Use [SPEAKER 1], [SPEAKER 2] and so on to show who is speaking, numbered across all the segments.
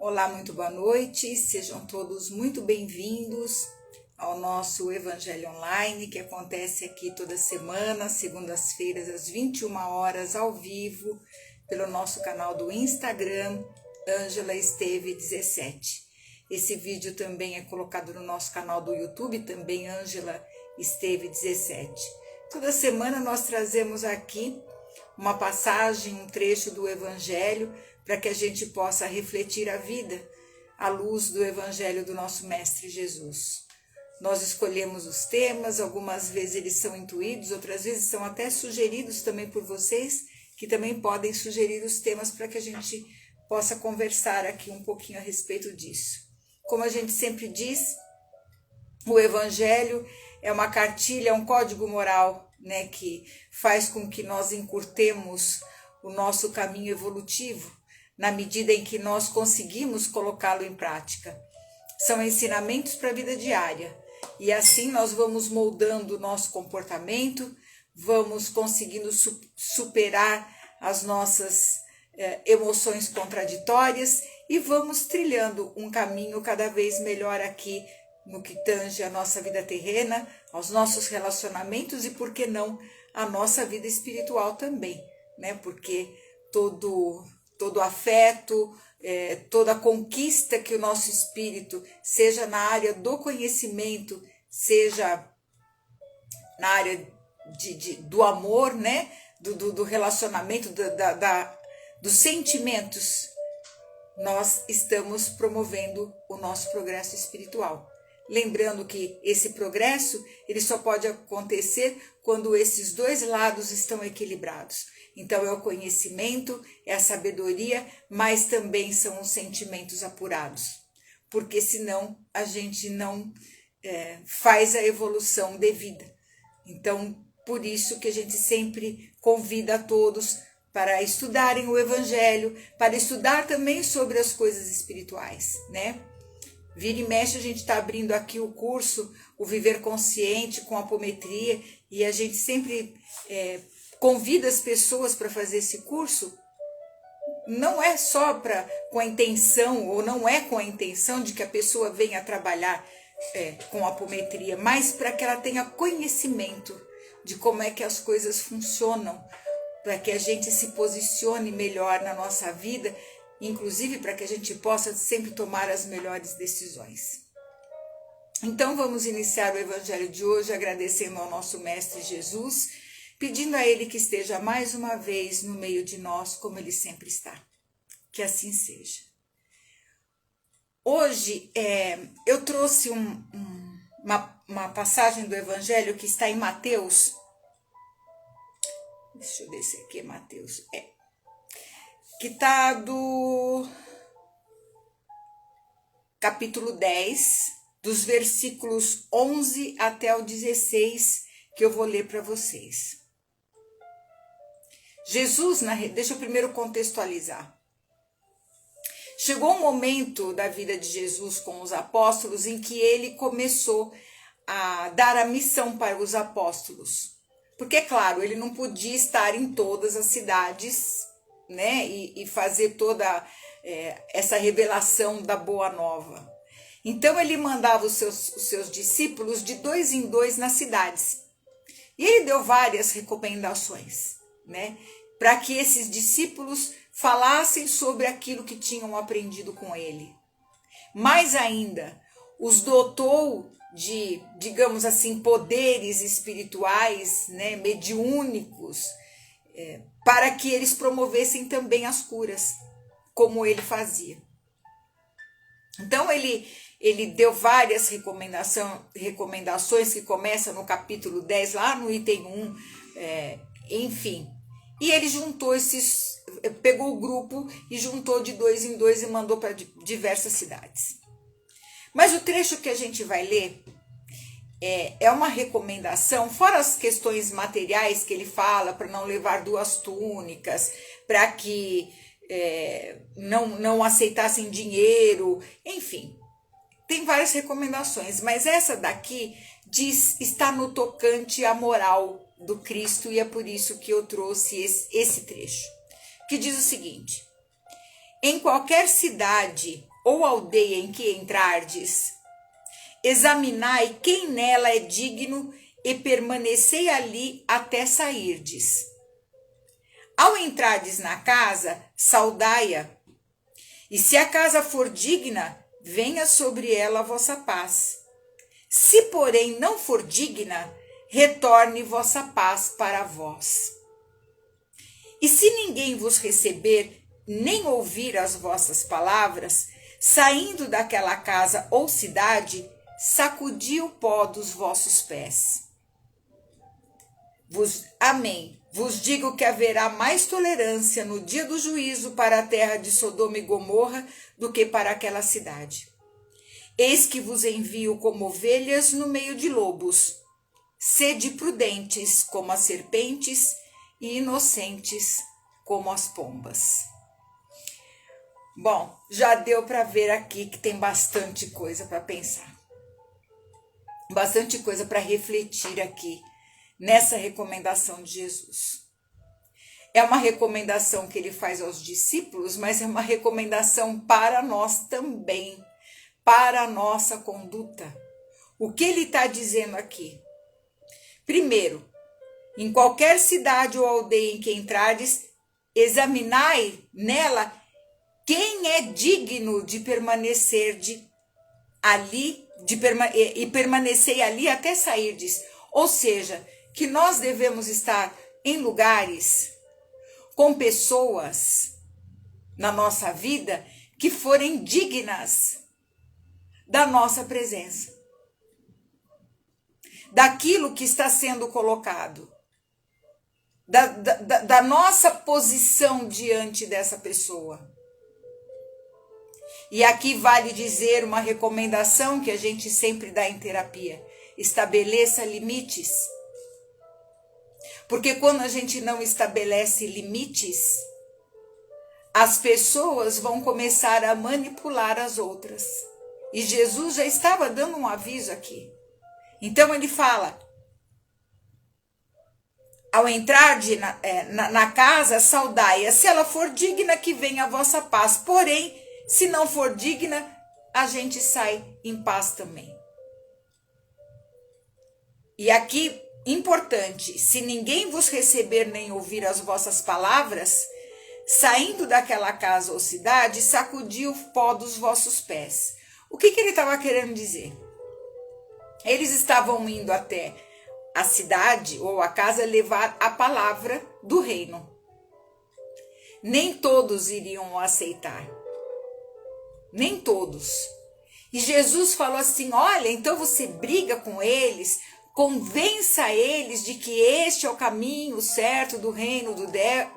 [SPEAKER 1] Olá, muito boa noite, sejam todos muito bem-vindos ao nosso Evangelho Online, que acontece aqui toda semana, segundas-feiras, às 21 horas, ao vivo, pelo nosso canal do Instagram, Ângela Esteve 17. Esse vídeo também é colocado no nosso canal do YouTube, também Ângela Esteve 17. Toda semana nós trazemos aqui uma passagem, um trecho do Evangelho, para que a gente possa refletir a vida à luz do Evangelho do nosso Mestre Jesus. Nós escolhemos os temas, algumas vezes eles são intuídos, outras vezes são até sugeridos também por vocês, que também podem sugerir os temas para que a gente possa conversar aqui um pouquinho a respeito disso. Como a gente sempre diz, o Evangelho é uma cartilha, um código moral, né, que faz com que nós encurtemos o nosso caminho evolutivo, na medida em que nós conseguimos colocá-lo em prática. São ensinamentos para a vida diária, e assim nós vamos moldando o nosso comportamento, vamos conseguindo superar as nossas emoções contraditórias e vamos trilhando um caminho cada vez melhor aqui no que tange a nossa vida terrena, aos nossos relacionamentos e, por que não, a nossa vida espiritual também, né? Porque todo afeto, toda conquista que o nosso espírito, seja na área do conhecimento, seja na área do amor, né? Do relacionamento, dos sentimentos, nós estamos promovendo o nosso progresso espiritual. Lembrando que esse progresso, ele só pode acontecer quando esses dois lados estão equilibrados. Então é o conhecimento, é a sabedoria, mas também são os sentimentos apurados. Porque senão a gente não faz a evolução devida. Então, por isso que a gente sempre convida a todos para estudarem o Evangelho, para estudar também sobre as coisas espirituais, né? Vira e mexe, a gente está abrindo aqui o curso, o Viver Consciente com apometria, e a gente sempre convida as pessoas para fazer esse curso. Não é só com a intenção, ou não é com a intenção de que a pessoa venha trabalhar com apometria, mas para que ela tenha conhecimento de como é que as coisas funcionam, para que a gente se posicione melhor na nossa vida, inclusive para que a gente possa sempre tomar as melhores decisões. Então vamos iniciar o Evangelho de hoje agradecendo ao nosso Mestre Jesus, pedindo a Ele que esteja mais uma vez no meio de nós, como Ele sempre está. Que assim seja. Hoje eu trouxe uma passagem do Evangelho que está em Mateus. Deixa eu ver se aqui é Mateus. Que está do capítulo 10, dos versículos 11 até o 16, que eu vou ler para vocês. Jesus, deixa eu primeiro contextualizar. Chegou um momento da vida de Jesus com os apóstolos em que ele começou a dar a missão para os apóstolos. Porque, claro, ele não podia estar em todas as cidades, né, e fazer toda essa revelação da boa nova. Então ele mandava os seus discípulos de 2 em 2 nas cidades. E ele deu várias recomendações, né, para que esses discípulos falassem sobre aquilo que tinham aprendido com ele. Mais ainda, os dotou de, digamos assim, poderes espirituais, né, mediúnicos, para que eles promovessem também as curas, como ele fazia. Então ele deu várias recomendações que começam no capítulo 10, lá no item 1, enfim. E ele pegou o grupo e juntou de 2 em 2 e mandou para diversas cidades. Mas o trecho que a gente vai ler é uma recomendação, fora as questões materiais que ele fala, para não levar 2 túnicas, para que não aceitassem dinheiro, enfim. Tem várias recomendações, mas essa daqui está no tocante à moral do Cristo, e é por isso que eu trouxe esse trecho, que diz o seguinte: em qualquer cidade ou aldeia em que entrardes, examinai quem nela é digno e permanecei ali até sairdes. Ao entrardes na casa, saudai-a, e se a casa for digna, venha sobre ela a vossa paz. Se, porém, não for digna, retorne vossa paz para vós. E se ninguém vos receber, nem ouvir as vossas palavras, saindo daquela casa ou cidade, sacudi o pó dos vossos pés. Amém. Vos digo que haverá mais tolerância no dia do juízo para a terra de Sodoma e Gomorra do que para aquela cidade. Eis que vos envio como ovelhas no meio de lobos. Sede prudentes como as serpentes e inocentes como as pombas. Bom, já deu para ver aqui que tem bastante coisa para pensar. Bastante coisa para refletir aqui nessa recomendação de Jesus. É uma recomendação que ele faz aos discípulos, mas é uma recomendação para nós também, para a nossa conduta. O que ele está dizendo aqui? Primeiro, em qualquer cidade ou aldeia em que entrardes, examinai nela quem é digno de permanecer ali, e permanecei ali até sairdes. Ou seja, que nós devemos estar em lugares com pessoas na nossa vida que forem dignas da nossa presença, daquilo que está sendo colocado, da nossa posição diante dessa pessoa. E aqui vale dizer uma recomendação que a gente sempre dá em terapia: estabeleça limites. Porque quando a gente não estabelece limites, as pessoas vão começar a manipular as outras. E Jesus já estava dando um aviso aqui. Então ele fala: ao entrar na casa, saudai-a. Se ela for digna, que venha a vossa paz. Porém, se não for digna, a gente sai em paz também. E aqui, importante: se ninguém vos receber nem ouvir as vossas palavras, saindo daquela casa ou cidade, sacudi o pó dos vossos pés. O que ele estava querendo dizer? Eles estavam indo até a cidade ou a casa levar a palavra do reino. Nem todos iriam aceitar. Nem todos. E Jesus falou assim: olha, então você briga com eles, convença eles de que este é o caminho certo do reino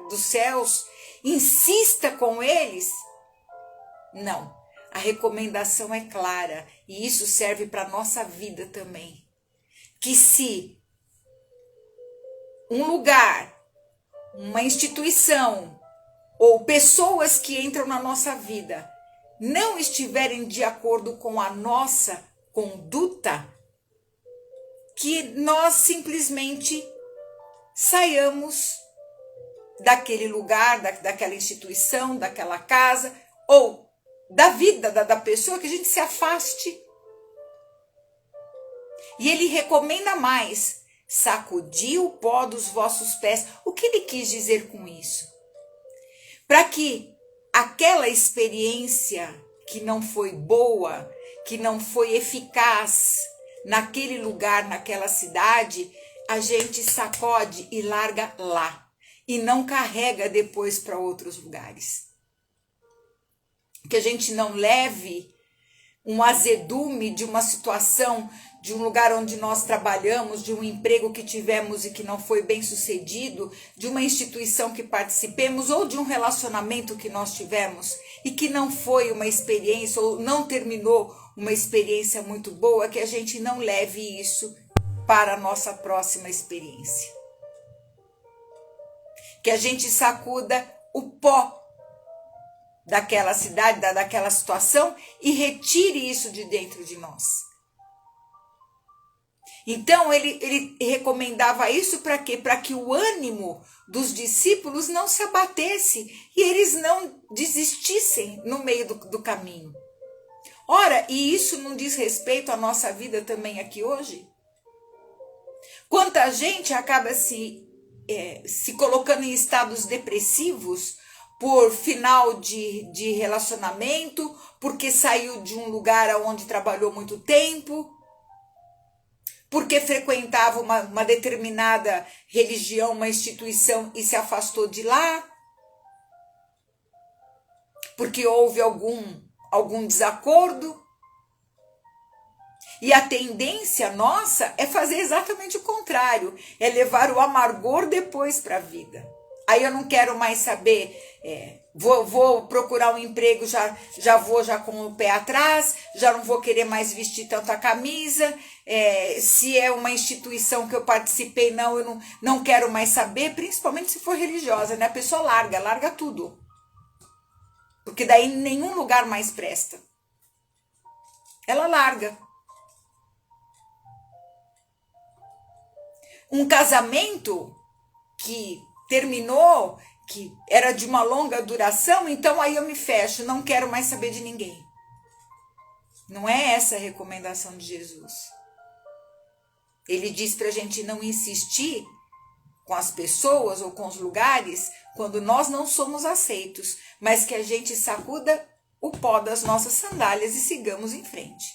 [SPEAKER 1] dos céus, insista com eles. Não, a recomendação é clara e isso serve para a nossa vida também. Que se um lugar, uma instituição ou pessoas que entram na nossa vida não estiverem de acordo com a nossa conduta, que nós simplesmente saiamos daquele lugar, daquela instituição, daquela casa, ou da vida da pessoa, que a gente se afaste. E ele recomenda mais: sacudi o pó dos vossos pés. O que ele quis dizer com isso? Para que aquela experiência que não foi boa, que não foi eficaz naquele lugar, naquela cidade, a gente sacode e larga lá. E não carrega depois para outros lugares. Que a gente não leve um azedume de uma situação, de um lugar onde nós trabalhamos, de um emprego que tivemos e que não foi bem sucedido, de uma instituição que participemos ou de um relacionamento que nós tivemos e que não foi uma experiência ou não terminou uma experiência muito boa, que a gente não leve isso para a nossa próxima experiência. Que a gente sacuda o pó daquela cidade, daquela situação e retire isso de dentro de nós. Então ele recomendava isso para quê? Para que o ânimo dos discípulos não se abatesse e eles não desistissem no meio do caminho. Ora, e isso não diz respeito à nossa vida também aqui hoje? Quanta gente acaba se colocando em estados depressivos por final de relacionamento, porque saiu de um lugar onde trabalhou muito tempo, porque frequentava uma determinada religião, uma instituição e se afastou de lá, porque houve algum desacordo. E a tendência nossa é fazer exatamente o contrário, é levar o amargor depois para a vida. Aí eu não quero mais saber, vou procurar um emprego, já vou com o pé atrás, já não vou querer mais vestir tanta camisa, se é uma instituição que eu participei, eu não quero mais saber, principalmente se for religiosa, né? A pessoa larga tudo, porque daí nenhum lugar mais presta. Ela larga. Um casamento que terminou, que era de uma longa duração, então aí eu me fecho, não quero mais saber de ninguém. Não é essa a recomendação de Jesus. Ele diz para a gente não insistir com as pessoas ou com os lugares quando nós não somos aceitos, mas que a gente sacuda o pó das nossas sandálias e sigamos em frente.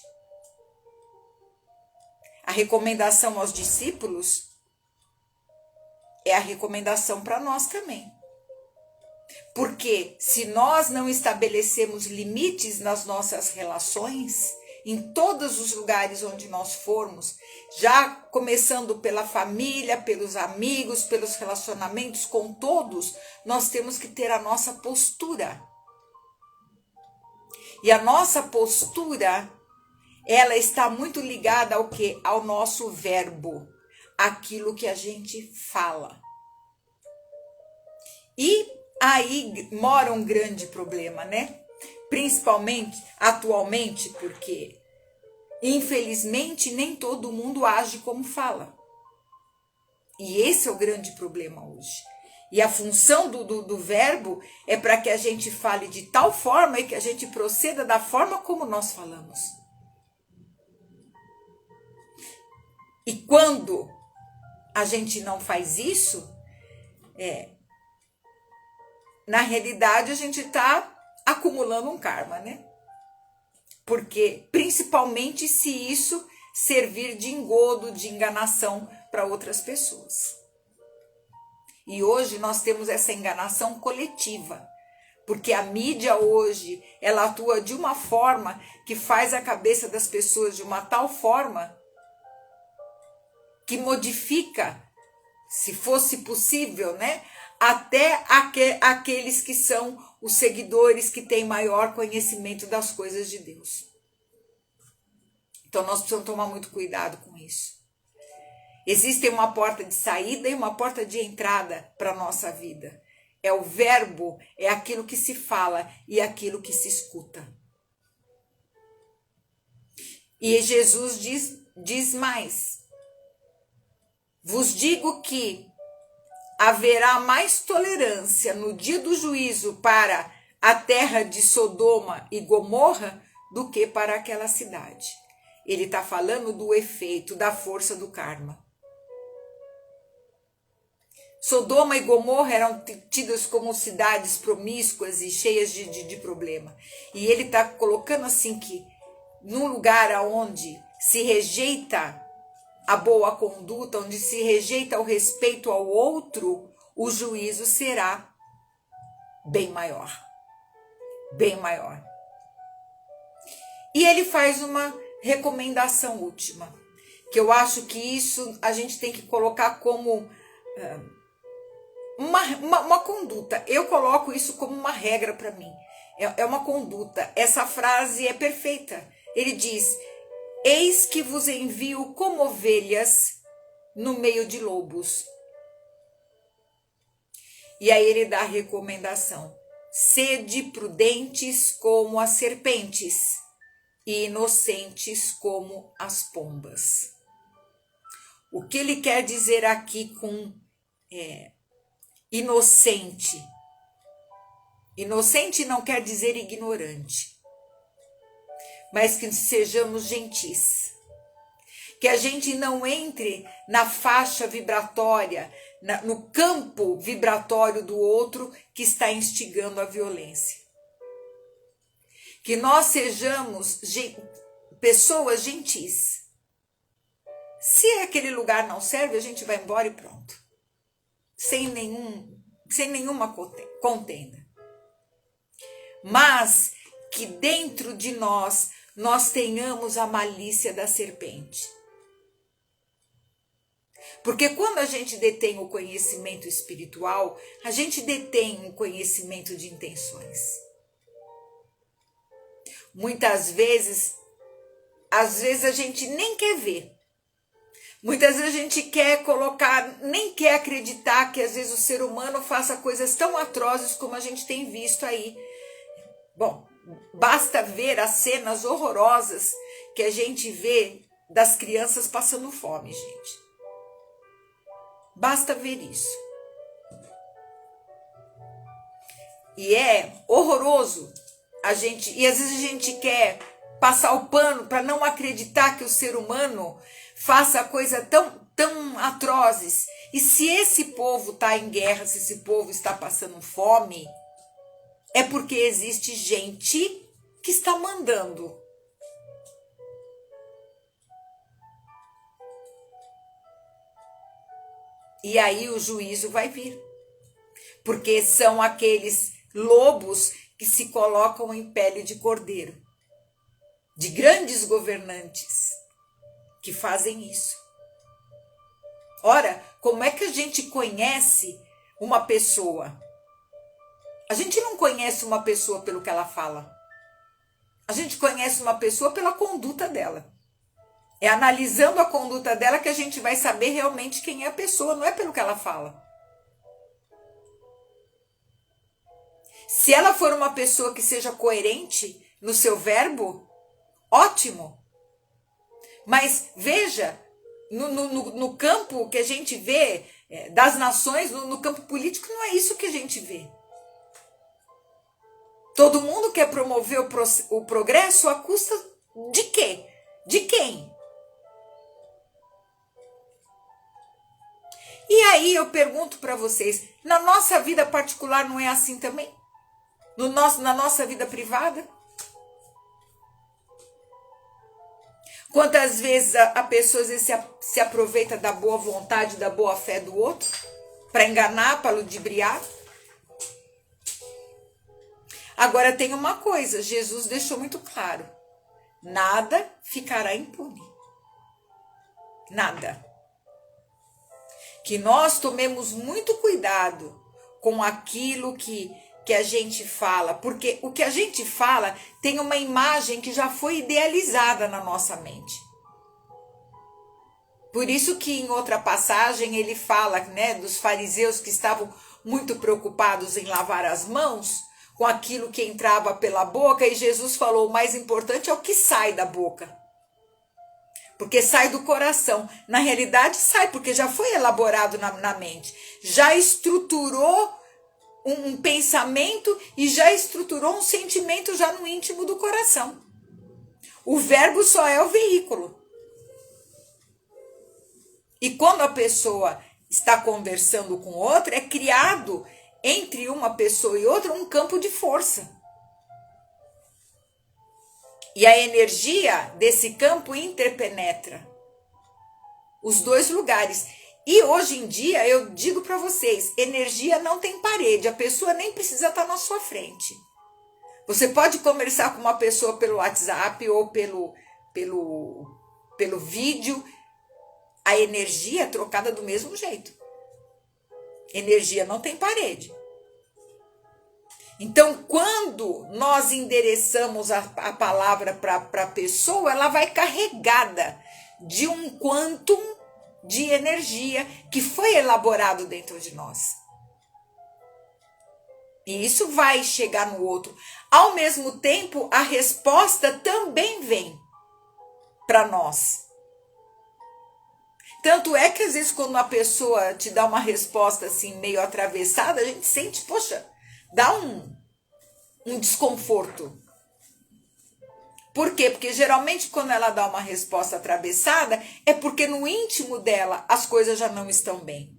[SPEAKER 1] A recomendação aos discípulos é a recomendação para nós também. Porque se nós não estabelecemos limites nas nossas relações, em todos os lugares onde nós formos, já começando pela família, pelos amigos, pelos relacionamentos com todos, nós temos que ter a nossa postura. E a nossa postura, ela está muito ligada ao quê? Ao nosso verbo, aquilo que a gente fala. E aí mora um grande problema, né? Principalmente atualmente, porque infelizmente nem todo mundo age como fala. E esse é o grande problema hoje. E a função do verbo é para que a gente fale de tal forma e que a gente proceda da forma como nós falamos. E quando a gente não faz isso, na realidade a gente está acumulando um karma, né? Porque principalmente se isso servir de engodo, de enganação para outras pessoas. E hoje nós temos essa enganação coletiva, porque a mídia hoje, ela atua de uma forma que faz a cabeça das pessoas de uma tal forma que modifica, se fosse possível, né? Até aqueles que são os seguidores que têm maior conhecimento das coisas de Deus. Então nós precisamos tomar muito cuidado com isso. Existe uma porta de saída e uma porta de entrada para a nossa vida. É o verbo, é aquilo que se fala e aquilo que se escuta. E Jesus diz mais. Vos digo que haverá mais tolerância no dia do juízo para a terra de Sodoma e Gomorra do que para aquela cidade. Ele está falando do efeito, da força do karma. Sodoma e Gomorra eram tidas como cidades promíscuas e cheias de problema. E ele está colocando assim que num lugar onde se rejeita a boa conduta, onde se rejeita o respeito ao outro, o juízo será bem maior. Bem maior. E ele faz uma recomendação última, que eu acho que isso a gente tem que colocar como uma conduta. Eu coloco isso como uma regra para mim. É uma conduta. Essa frase é perfeita. Ele diz: eis que vos envio como ovelhas no meio de lobos. E aí ele dá a recomendação: sede prudentes como as serpentes e inocentes como as pombas. O que ele quer dizer aqui com inocente? Inocente não quer dizer ignorante. mas que sejamos gentis. Que a gente não entre na faixa vibratória, no campo vibratório do outro que está instigando a violência. Que nós sejamos pessoas gentis. Se aquele lugar não serve, a gente vai embora e pronto. Sem nenhuma contenda. Mas que dentro de nós tenhamos a malícia da serpente. Porque quando a gente detém o conhecimento espiritual, a gente detém um conhecimento de intenções. Muitas vezes, às vezes a gente nem quer ver. Muitas vezes a gente quer colocar, nem quer acreditar que às vezes o ser humano faça coisas tão atrozes como a gente tem visto aí. Bom, basta ver as cenas horrorosas que a gente vê das crianças passando fome, gente. Basta ver isso. E é horroroso e às vezes a gente quer passar o pano para não acreditar que o ser humano faça coisas tão atrozes. E se esse povo está em guerra, se esse povo está passando fome, é porque existe gente que está mandando. E aí o juízo vai vir. Porque são aqueles lobos que se colocam em pele de cordeiro. De grandes governantes que fazem isso. Ora, como é que a gente conhece uma pessoa? A gente não conhece uma pessoa pelo que ela fala. A gente conhece uma pessoa pela conduta dela. É analisando a conduta dela que a gente vai saber realmente quem é a pessoa, não é pelo que ela fala. Se ela for uma pessoa que seja coerente no seu verbo, ótimo. Mas veja, no campo que a gente vê das nações, no campo político, não é isso que a gente vê. Todo mundo quer promover o progresso à custa de quê? De quem? E aí eu pergunto para vocês, na nossa vida particular não é assim também? Na nossa vida privada? Quantas vezes a pessoa às vezes, se aproveita da boa vontade, da boa fé do outro, para enganar, para ludibriar? Agora tem uma coisa, Jesus deixou muito claro, nada ficará impune. Nada. Que nós tomemos muito cuidado com aquilo que a gente fala, porque o que a gente fala tem uma imagem que já foi idealizada na nossa mente. Por isso que em outra passagem ele fala, né, dos fariseus que estavam muito preocupados em lavar as mãos com aquilo que entrava pela boca, e Jesus falou, o mais importante é o que sai da boca. Porque sai do coração. Na realidade sai, porque já foi elaborado na mente. Já estruturou um pensamento e já estruturou um sentimento já no íntimo do coração. O verbo só é o veículo. E quando a pessoa está conversando com outra, é criado entre uma pessoa e outra um campo de força. E a energia desse campo interpenetra os dois lugares. E hoje em dia, eu digo para vocês, energia não tem parede, a pessoa nem precisa estar na sua frente. Você pode conversar com uma pessoa pelo WhatsApp ou pelo vídeo, a energia é trocada do mesmo jeito. Energia não tem parede. Então, quando nós endereçamos a palavra para a pessoa, ela vai carregada de um quantum de energia que foi elaborado dentro de nós. E isso vai chegar no outro. Ao mesmo tempo, a resposta também vem para nós. Tanto é que às vezes quando uma pessoa te dá uma resposta assim meio atravessada, a gente sente, poxa, dá um desconforto. Por quê? Porque geralmente quando ela dá uma resposta atravessada, é porque no íntimo dela as coisas já não estão bem.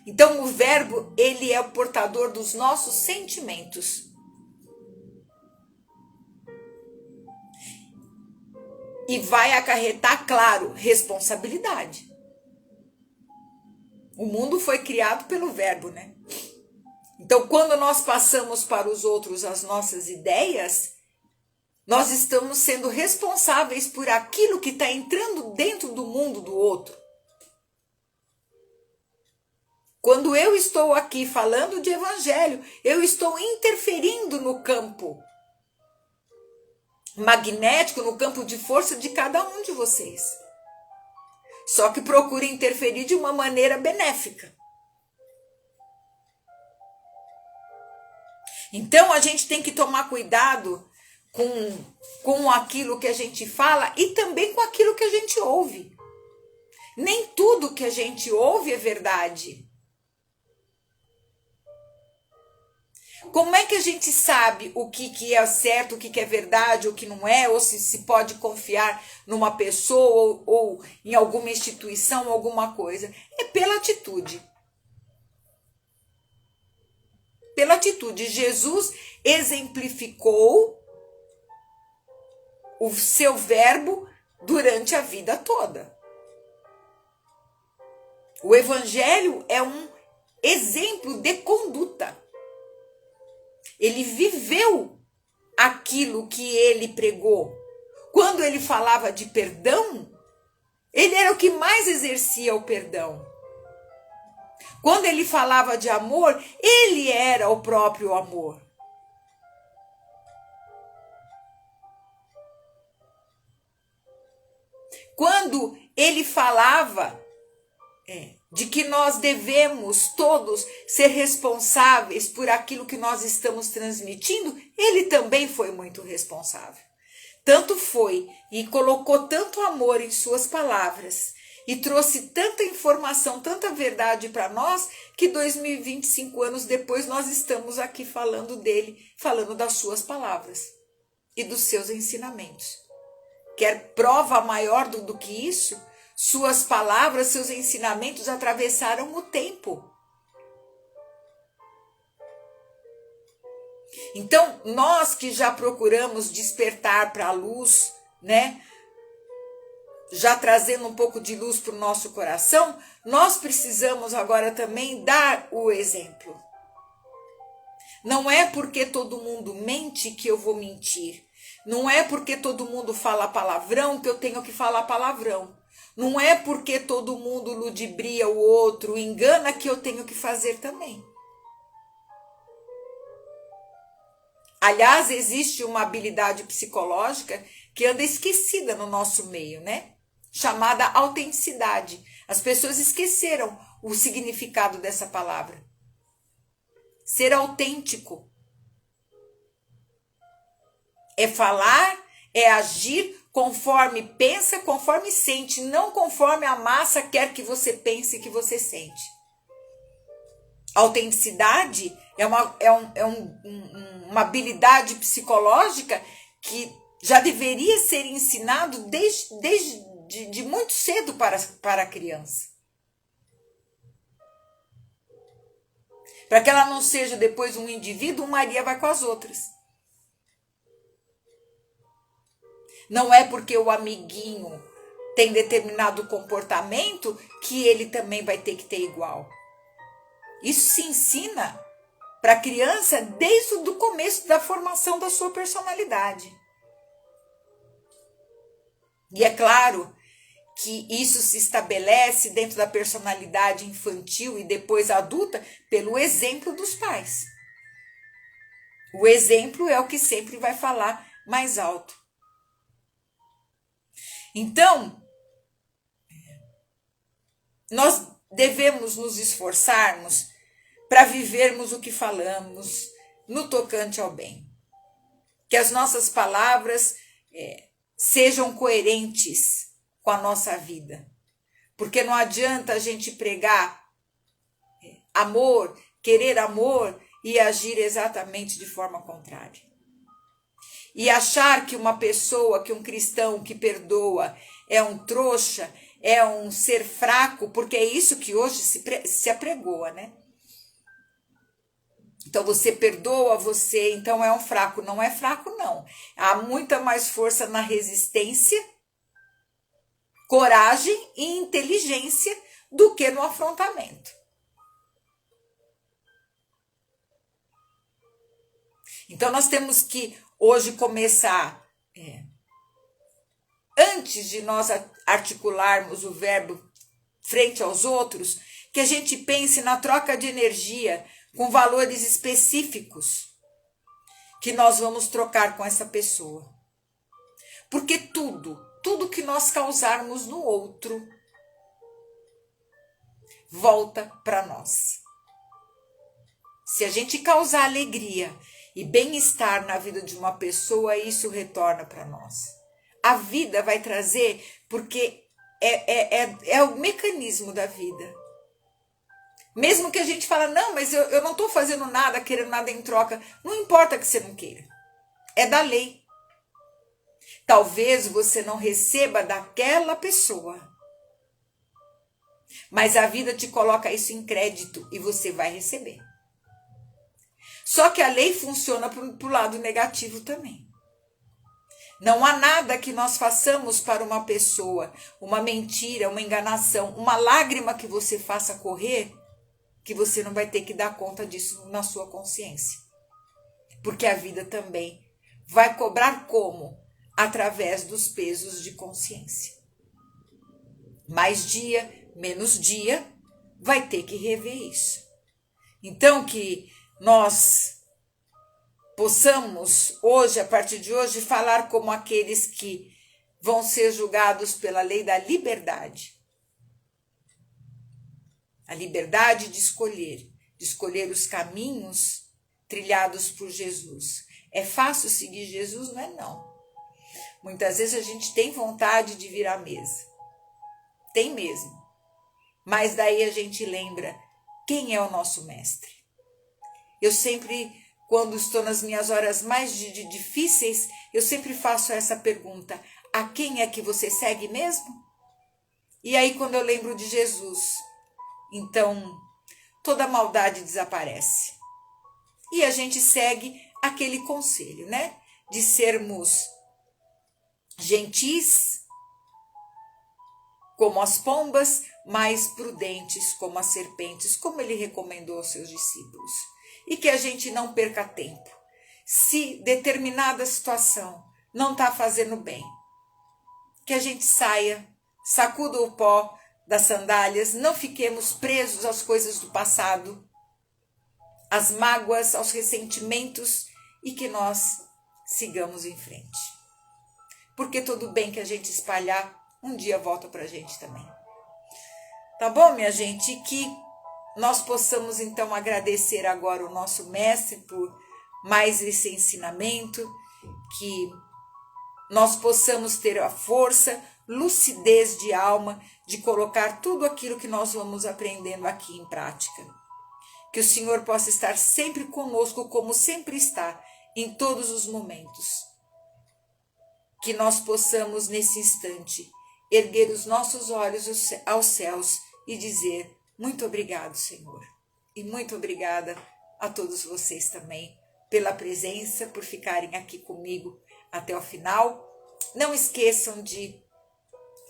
[SPEAKER 1] Então o verbo, ele é o portador dos nossos sentimentos. E vai acarretar, claro, responsabilidade. O mundo foi criado pelo verbo, né? Então, quando nós passamos para os outros as nossas ideias, nós estamos sendo responsáveis por aquilo que está entrando dentro do mundo do outro. Quando eu estou aqui falando de evangelho, eu estou interferindo no campo magnético, no campo de força de cada um de vocês. Só que procure interferir de uma maneira benéfica. Então a gente tem que tomar cuidado com aquilo que a gente fala e também com aquilo que a gente ouve. Nem tudo que a gente ouve é verdade. Como é que a gente sabe o que é certo, o que é verdade, o que não é, ou se pode confiar numa pessoa ou em alguma instituição, alguma coisa? É pela atitude. Pela atitude. Jesus exemplificou o seu verbo durante a vida toda. O evangelho é um exemplo de conduta. Ele viveu aquilo que ele pregou. Quando ele falava de perdão, ele era o que mais exercia o perdão. Quando ele falava de amor, ele era o próprio amor. Quando ele falava de que nós devemos todos ser responsáveis por aquilo que nós estamos transmitindo, ele também foi muito responsável. Tanto foi e colocou tanto amor em suas palavras e trouxe tanta informação, tanta verdade para nós, que 2025 anos depois nós estamos aqui falando dele, falando das suas palavras e dos seus ensinamentos. Quer prova maior do que isso? Suas palavras, seus ensinamentos atravessaram o tempo. Então, nós que já procuramos despertar para a luz, né? Já trazendo um pouco de luz para o nosso coração, nós precisamos agora também dar o exemplo. Não é porque todo mundo mente que eu vou mentir. Não é porque todo mundo fala palavrão que eu tenho que falar palavrão. Não é porque todo mundo ludibria o outro, engana, que eu tenho que fazer também. Aliás, existe uma habilidade psicológica que anda esquecida no nosso meio, né? Chamada autenticidade. As pessoas esqueceram o significado dessa palavra. Ser autêntico é falar, é agir conforme pensa, conforme sente, não conforme a massa quer que você pense e que você sente. Autenticidade é uma habilidade psicológica que já deveria ser ensinado desde muito cedo para a criança. Para que ela não seja depois um indivíduo, Maria vai com as outras. Não é porque o amiguinho tem determinado comportamento que ele também vai ter que ter igual. Isso se ensina para a criança desde o começo da formação da sua personalidade. E é claro que isso se estabelece dentro da personalidade infantil e depois adulta pelo exemplo dos pais. O exemplo é o que sempre vai falar mais alto. Então, nós devemos nos esforçarmos para vivermos o que falamos no tocante ao bem. Que as nossas palavras sejam coerentes com a nossa vida. Porque não adianta a gente pregar amor, querer amor e agir exatamente de forma contrária. E achar que uma pessoa, que um cristão que perdoa é um trouxa, é um ser fraco, porque é isso que hoje se apregoa, né? Então você perdoa, você então é um fraco. Não é fraco, não. Há muita mais força na resistência, coragem e inteligência do que no afrontamento. Então nós temos que hoje começar, antes de nós articularmos o verbo frente aos outros, que a gente pense na troca de energia com valores específicos que nós vamos trocar com essa pessoa. Porque tudo que nós causarmos no outro volta para nós. Se a gente causar alegria e bem-estar na vida de uma pessoa, isso retorna para nós. A vida vai trazer, porque é o mecanismo da vida. Mesmo que a gente fala, não, mas eu não estou fazendo nada, querendo nada em troca. Não importa que você não queira. É da lei. Talvez você não receba daquela pessoa. Mas a vida te coloca isso em crédito e você vai receber. Só que a lei funciona para o lado negativo também. Não há nada que nós façamos para uma pessoa, uma mentira, uma enganação, uma lágrima que você faça correr, que você não vai ter que dar conta disso na sua consciência. Porque a vida também vai cobrar como? Através dos pesos de consciência. Mais dia, menos dia, vai ter que rever isso. Então que nós possamos hoje, a partir de hoje, falar como aqueles que vão ser julgados pela lei da liberdade. A liberdade de escolher os caminhos trilhados por Jesus. É fácil seguir Jesus? Não é não. Muitas vezes a gente tem vontade de vir à mesa. Tem mesmo. Mas daí a gente lembra quem é o nosso mestre. Eu sempre, quando estou nas minhas horas mais difíceis, eu sempre faço essa pergunta: a quem é que você segue mesmo? E aí quando eu lembro de Jesus, então toda a maldade desaparece. E a gente segue aquele conselho, né? De sermos gentis como as pombas, mais prudentes como as serpentes, como ele recomendou aos seus discípulos. E que a gente não perca tempo. Se determinada situação não está fazendo bem, que a gente saia, sacuda o pó das sandálias, não fiquemos presos às coisas do passado, às mágoas, aos ressentimentos, e que nós sigamos em frente. Porque todo bem que a gente espalhar, um dia volta para a gente também. Tá bom, minha gente? Que nós possamos então agradecer agora o nosso mestre por mais esse ensinamento, que nós possamos ter a força, lucidez de alma de colocar tudo aquilo que nós vamos aprendendo aqui em prática. Que o Senhor possa estar sempre conosco, como sempre está, em todos os momentos. Que nós possamos, nesse instante, erguer os nossos olhos aos céus e dizer: muito obrigado, Senhor. E muito obrigada a todos vocês também pela presença, por ficarem aqui comigo até o final. Não esqueçam de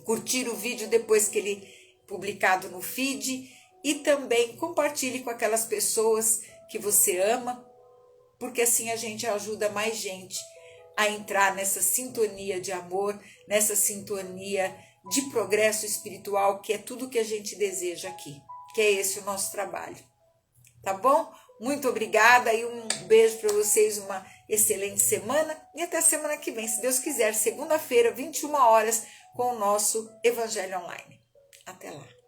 [SPEAKER 1] curtir o vídeo depois que ele é publicado no feed e também compartilhe com aquelas pessoas que você ama, porque assim a gente ajuda mais gente a entrar nessa sintonia de amor, nessa sintonia de progresso espiritual, que é tudo que a gente deseja aqui, que é esse o nosso trabalho. Tá bom? Muito obrigada e um beijo para vocês, uma excelente semana e até semana que vem, se Deus quiser, segunda-feira, 21 horas, com o nosso Evangelho Online. Até lá.